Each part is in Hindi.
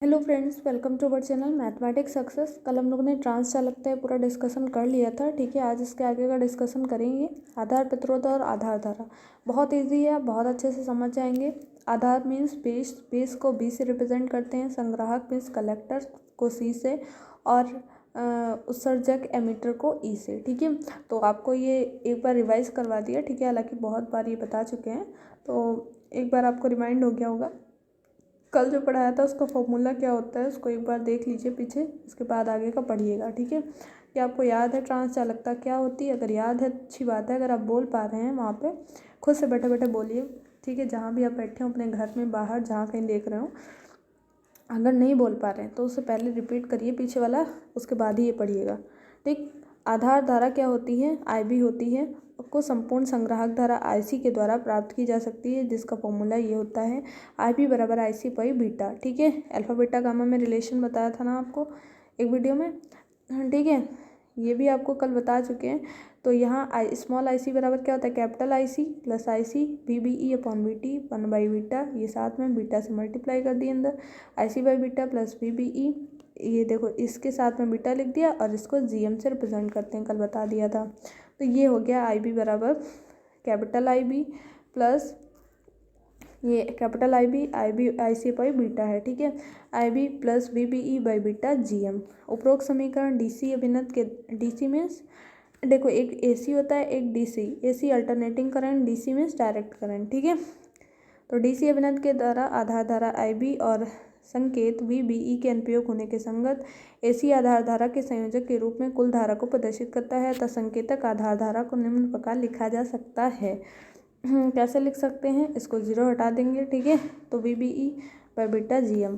Hello friends, welcome to our channel mathematics success. कल हम लोगों ने ट्रांस चालकता है पूरा डिस्कशन कर लिया था। ठीक है, आज इसके आगे का डिस्कशन करेंगे। आधार प्रतिरोध और आधार धारा बहुत इजी है, आप बहुत अच्छे से समझ जाएंगे। आधार मीन्स बेस को बी से रिप्रेजेंट करते हैं, संग्राहक मीन्स कलेक्टर को सी से, और उत्सर्जक एमीटर को ई से। ठीक है, तो आपको ये एक बार रिवाइज करवा दिया। ठीक है, हालांकि बहुत बार ये बता चुके हैं, तो एक बार आपको रिमाइंड हो गया होगा। कल जो पढ़ाया था उसका फॉर्मूला क्या होता है उसको एक बार देख लीजिए पीछे, उसके बाद आगे का पढ़िएगा। ठीक है, कि आपको याद है ट्रांस चालकता क्या होती है। अगर याद है अच्छी बात है, अगर आप बोल पा रहे हैं वहाँ पे खुद से बैठे बैठे बोलिए। ठीक है, जहाँ भी आप बैठे हो, अपने घर में, बाहर, जहाँ कहीं देख रहे हो, अगर नहीं बोल पा रहे हैं तो उससे पहले रिपीट करिए पीछे वाला, उसके बाद ही ये पढ़िएगा। ठीक, आधार धारा क्या होती है, IB होती है, को संपूर्ण संग्राहक धारा IC के द्वारा प्राप्त की जा सकती है, जिसका फॉर्मूला ये होता है IB बराबर IC पाई बीटा। ठीक है, अल्फा बीटा गामा में रिलेशन बताया था ना आपको एक वीडियो में। ठीक है, ये भी आपको कल बता चुके हैं। तो यहाँ स्मॉल IC बराबर क्या होता है, capital IC plus IC VBE upon VT 1/बीटा, ये साथ में बीटा से मल्टीप्लाई कर दिए अंदर, IC by beta plus VBE, ये देखो इसके साथ में बीटा लिख दिया और इसको GM से रिप्रेजेंट करते हैं, कल बता दिया था। तो ये हो गया IB बराबर कैपिटल IB प्लस ये capital IB IC by beta है। ठीक है, IB plus VBE by beta GM। उपरोक्त समीकरण DC अभिन्नत के, DC मीन्स देखो एक AC होता है, एक DC। AC alternating current, DC means direct current. ठीक है, तो DC अभिन्नत के द्वारा आधार धारा IB और संकेत VBE के अनुप्रयोग होने के संगत AC आधार धारा के संयोजक के रूप में कुल धारा को प्रदर्शित करता है। तथा संकेतक आधार धारा को निम्न प्रकार लिखा जा सकता है। कैसे लिख सकते हैं, इसको 0 हटा देंगे। ठीक है, तो VBE बाई बीटा GM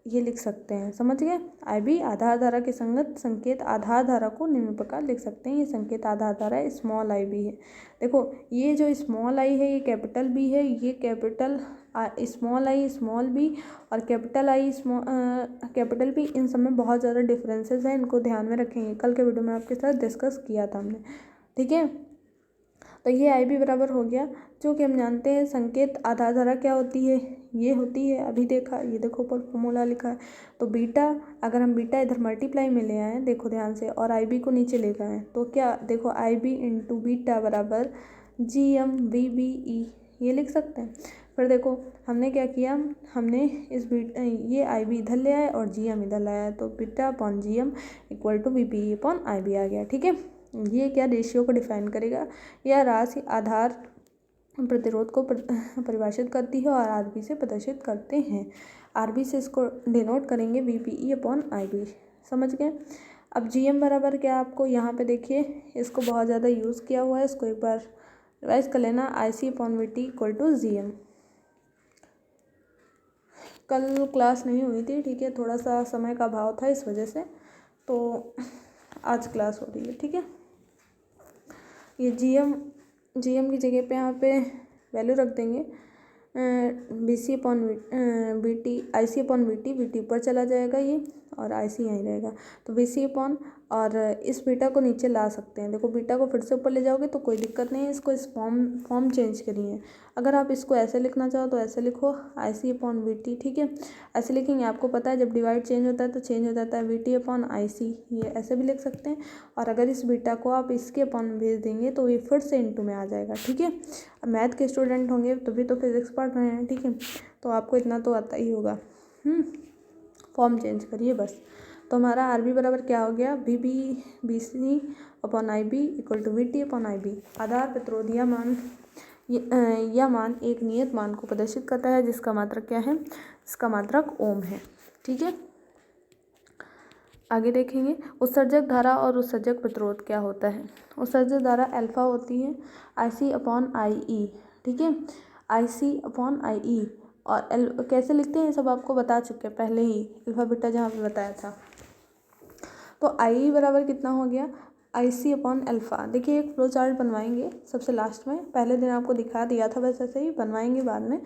ये लिख सकते हैं, समझ गए। IB आधार धारा के संगत संकेत आधार धारा को निम्न प्रकार लिख सकते हैं। ये संकेत आधार धारा स्मॉल IB है। देखो ये जो स्मॉल I है ये कैपिटल B है, ये capital small I small B और कैपिटल I कैपिटल B, इन सब में बहुत ज़्यादा डिफरेंसेस हैं, इनको ध्यान में रखेंगे। कल के वीडियो में आपके साथ डिस्कस किया था हमने। ठीक है, तो ये IB बराबर हो गया, जो कि हम जानते हैं संकेत आधार धारा क्या होती है, ये होती है, अभी देखा, ये देखो ऊपर फॉर्मूला लिखा है। तो बीटा, अगर हम बीटा इधर मल्टीप्लाई में ले आए, देखो ध्यान से, और IB को नीचे ले गए तो क्या, देखो IB इंटू बीटा बराबर GM VBE, ये लिख सकते हैं। फिर देखो हमने क्या किया, हमने इस ये IB इधर ले आए और GM इधर लाया, तो beta upon GM equal to VBE upon IB आ गया। ठीक है, ये क्या रेशियो को डिफाइन करेगा, यह राशि आधार प्रतिरोध को परिभाषित करती है और RB से प्रदर्शित करते हैं। RB से इसको डिनोट करेंगे VBE अपॉन IB, समझ गए। अब GM बराबर क्या, आपको यहाँ पे देखिए इसको बहुत ज़्यादा यूज़ किया हुआ है, इसको एक बार रिवाइज कर लेना। IC upon VT equal to GM। कल क्लास नहीं हुई थी, ठीक है, थोड़ा सा समय का अभाव था इस वजह से, तो आज क्लास हो रही है। ठीक है, ये GM की जगह पे यहाँ पे वैल्यू रख देंगे BC upon VT, IC upon VT ऊपर चला जाएगा ये, और IC यहीं रहेगा। तो BC अपॉन, और इस बीटा को नीचे ला सकते हैं। देखो बीटा को फिर से ऊपर ले जाओगे तो कोई दिक्कत नहीं है, इसको इस फॉर्म चेंज करिए। अगर आप इसको ऐसे लिखना चाहो तो ऐसे लिखो IC अपॉन VT। ठीक है, ऐसे लिखेंगे, आपको पता है जब डिवाइड चेंज होता है तो चेंज हो जाता है, VT अपॉन IC, ये ऐसे भी लिख सकते हैं। और अगर इस बीटा को आप इसके अपॉन भेज देंगे तो ये फिर से इंटू में आ जाएगा। ठीक है, अब मैथ के स्टूडेंट होंगे तभी तो फिजिक्स पढ़ रहे हैं। ठीक है, तो आपको इतना तो आता ही होगा। फॉर्म चेंज करिए बस। तो हमारा RB बराबर क्या हो गया, BC upon IB equal to VT upon IB। आधार प्रतिरोध यह मान एक नियत मान को प्रदर्शित करता है, जिसका मात्रक क्या है, इसका मात्रक ओम है। ठीक है, आगे देखेंगे उत्सर्जक धारा और उत्सर्जक प्रतिरोध क्या होता है। उत्सर्जक धारा अल्फा होती है IC अपॉन IE। ठीक है, IC अपॉन IE, और कैसे लिखते हैं ये सब आपको बता चुके हैं पहले ही, अल्फा बीटा जहाँ पे बताया था। तो IE बराबर कितना हो गया, IC अपॉन अल्फा। देखिए एक फ्लो चार्ट बनवाएंगे सबसे लास्ट में, पहले दिन आपको दिखा दिया था, बस ऐसे ही बनवाएंगे बाद में,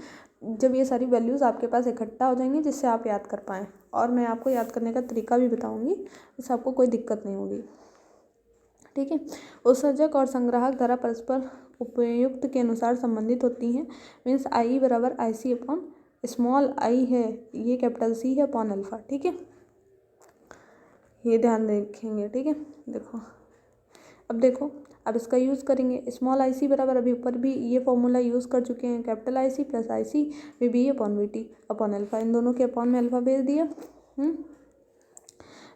जब ये सारी वैल्यूज़ आपके पास इकट्ठा हो जाएंगी, जिससे आप याद कर पाएँ। और मैं आपको याद करने का तरीका भी बताऊंगी, जिससे आपको कोई दिक्कत नहीं होगी। ठीक है, उत्सर्जक और संग्राहक धारा परस्पर उपयुक्त के अनुसार संबंधित होती हैं। मीन्स IE बराबर IC अपॉन स्मॉल आई है ये कैपिटल सी है अपॉन अल्फ़ा, ठीक है, ये ध्यान रखेंगे, ठीक है। देखो अब देखो, अब इसका यूज़ करेंगे, स्मॉल आई सी बराबर अभी ऊपर भी ये फॉर्मूला यूज़ कर चुके हैं, capital I C plus I C V B upon V T upon alpha, इन दोनों के अपॉन में अल्फ़ा भेज दिया,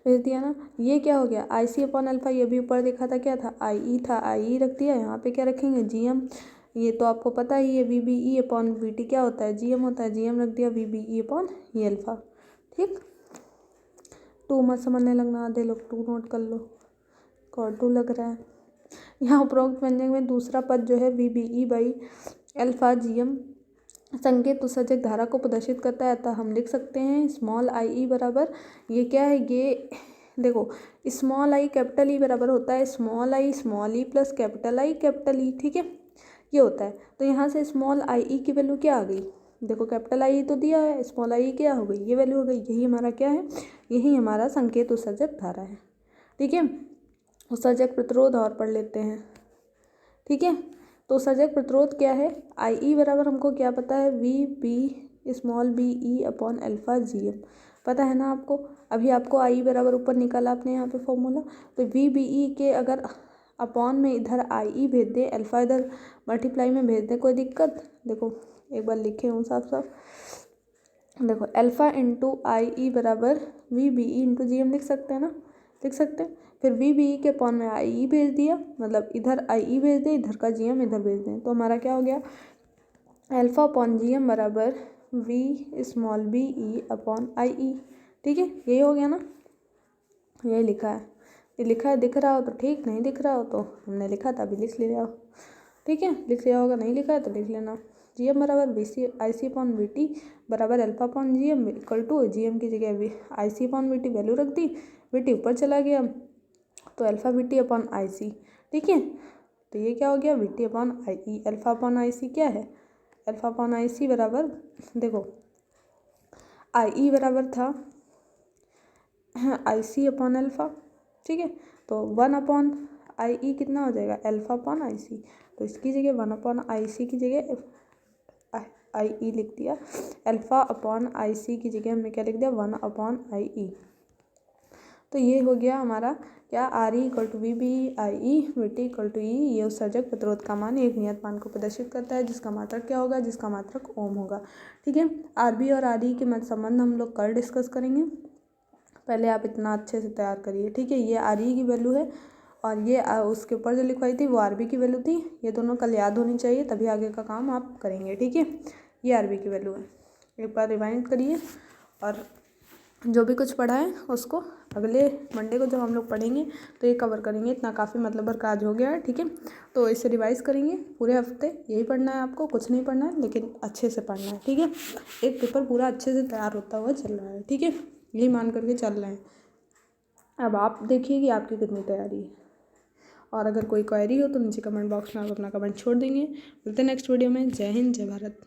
भेज दिया ना। ये क्या हो गया, आई सी अपॉन अल्फ़ा, ये भी ऊपर देखा था क्या था, आई ई था, आई ई रख दिया, यहाँ पे क्या रखेंगे जी एम, ये तो आपको पता ही है V B E upon V T क्या होता है, जी एम होता है, जी एम रख दिया, वी बी ई अपॉन ये अल्फ़ा, ठीक। टू मत समझने लगना, आधे लोग टू नोट कर लो, कॉल टू लग रहा है। यहाँ उपरोक्त व्यंजक में दूसरा पद जो है V B E by alpha G M संकेत उत्सर्जक धारा को प्रदर्शित करता है, अतः हम लिख सकते हैं स्मॉल आई ई बराबर, ये क्या है, ये देखो स्मॉल आई कैपिटल ई बराबर होता है small E plus capital I capital E, ठीक है, ये होता है। तो यहाँ से स्मॉल आई ई की वैल्यू क्या आ गई, देखो कैपिटल आई तो दिया है, स्मॉल आई क्या हो गई, ये वैल्यू हो गई, यही हमारा क्या है, यही हमारा संकेत उत्सर्जक धारा है, ठीक है। उत्सर्जक प्रतिरोध और पढ़ लेते हैं, ठीक है। तो उत्सर्जक प्रतिरोध क्या है, आई ई बराबर हमको क्या पता है, V B small B E upon alpha G M, पता है ना आपको, अभी आपको आई बराबर ऊपर निकाला आपने यहाँ पे फॉर्मूला, तो वी बी ई के अगर अपॉन में इधर आई ई भेज दे, अल्फ़ा इधर मल्टीप्लाई में भेज दे, कोई दिक्कत, देखो एक बार लिखे हूँ साफ साफ, देखो अल्फ़ा इंटू आई ई बराबर V B E into G M लिख सकते हैं ना, लिख सकते हैं। फिर वी बी ई के अपॉन में आई ई भेज दिया, मतलब इधर आई ई भेज दे, इधर का जी एम इधर भेज दें, तो हमारा क्या हो गया, अल्फ़ा अपॉन जी एम बराबर V small B E upon I E, ठीक है, यही हो गया ना, यही लिखा है, ये लिखा है, दिख रहा हो तो ठीक, नहीं दिख रहा हो तो हमने लिखा था अभी लिख लिया हो, ठीक है, लिख लिया होगा, नहीं लिखा है तो लिख लेना। जी एम बराबर V C I C upon V T बराबर alpha upon G M equal to G M की जगह I C upon V T value रख दी, वी टी ऊपर चला गया तो alpha V T upon I C, ठीक है। तो ये क्या हो गया, V T upon I E, alpha upon I C क्या है, अल्फ़ा अपॉन आई सी बराबर, देखो आई ई बराबर था आई सी अपॉन अल्फ़ा, ठीक है, तो वन अपॉन आई ई कितना हो जाएगा, अल्फ़ा अपॉन आई सी, तो इसकी जगह वन अपॉन आई सी की जगह आई ई लिख दिया, अल्फ़ा अपॉन आई सी की जगह हमने क्या लिख दिया, वन अपॉन आई ई। तो ये हो गया हमारा क्या, R E equal to V B I E V T equal to E, ये उत्सर्जक प्रतिरोध का मान एक नियत मान को प्रदर्शित करता है, जिसका मात्रक क्या होगा, जिसका मात्रक ओम होगा, ठीक है। आर बी और आर ई के मध्य संबंध हम लोग कल डिस्कस करेंगे, पहले आप इतना अच्छे से तैयार करिए, ठीक है। ये आर ई की वैल्यू है और ये उसके ऊपर जो लिखवाई थी वो आर बी की वैल्यू थी, ये दोनों कल याद होनी चाहिए, तभी आगे का काम आप करेंगे, ठीक है। ये आर बी की वैल्यू है, एक बार रिवाइंड करिए, और जो भी कुछ पढ़ा है उसको अगले मंडे को जब हम लोग पढ़ेंगे तो ये कवर करेंगे, इतना काफ़ी मतलब भर का आज हो गया है, ठीक है। तो इसे रिवाइज़ करेंगे पूरे हफ्ते, यही पढ़ना है आपको, कुछ नहीं पढ़ना है लेकिन अच्छे से पढ़ना है, ठीक है। एक पेपर पूरा अच्छे से तैयार होता हुआ चल रहा है, ठीक है, यही मान करके चल रहे हैं। अब आप देखिए कि आपकी कितनी तैयारी है, और अगर कोई क्वेरी हो तो नीचे कमेंट बॉक्स में आप अपना कमेंट छोड़ देंगे। मिलते हैं नेक्स्ट वीडियो में। जय हिंद, जय भारत।